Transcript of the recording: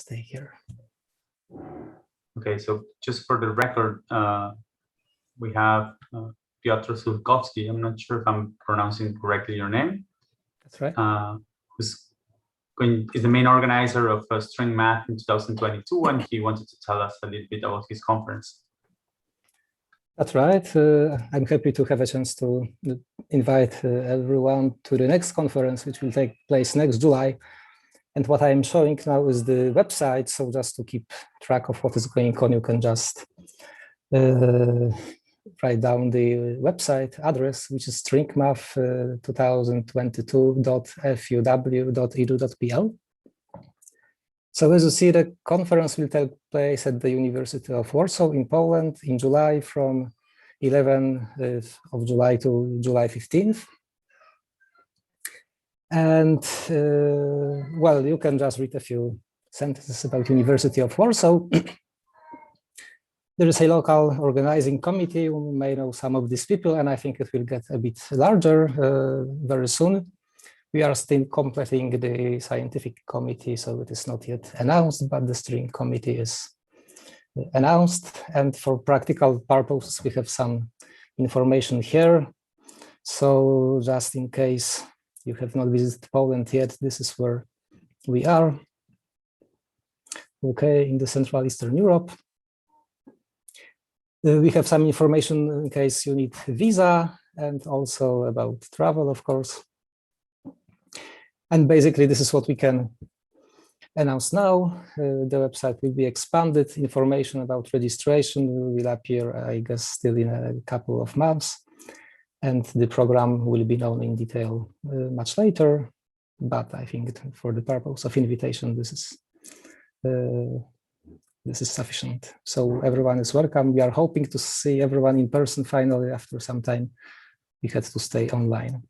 stay here. Okay, so just for the record, we have Piotr Sulkowski. I'm not sure if I'm pronouncing correctly your name. That's right. Is the main organizer of String Math in 2022, and he wanted to tell us a little bit about his conference. That's right. I'm happy to have a chance to invite everyone to the next conference, which will take place next July. And what I'm showing now is the website. So just to keep track of what is going on, you can just write down the website address, which is stringmath2022.fuw.edu.pl. So as you see, the conference will take place at the University of Warsaw in Poland in July, from 11th of July to July 15th. And well, you can just read a few sentences about University of Warsaw. There is a local organizing committee. You may know some of these people, and I think it will get a bit larger very soon. We are still completing the scientific committee, so it is not yet announced, but the string committee is announced. And for practical purposes, we have some information here. So just in case you have not visited Poland yet, this is where we are. Okay, in the Central Eastern Europe. We have some information in case you need visa, and also about travel, of course. And basically, this is what we can announce now. The website will be expanded. Information about registration will appear, I guess, still in a couple of months. And the program will be known in detail much later. But I think for the purpose of invitation, this is sufficient. So everyone is welcome. We are hoping to see everyone in person finally after some time. We had to stay online.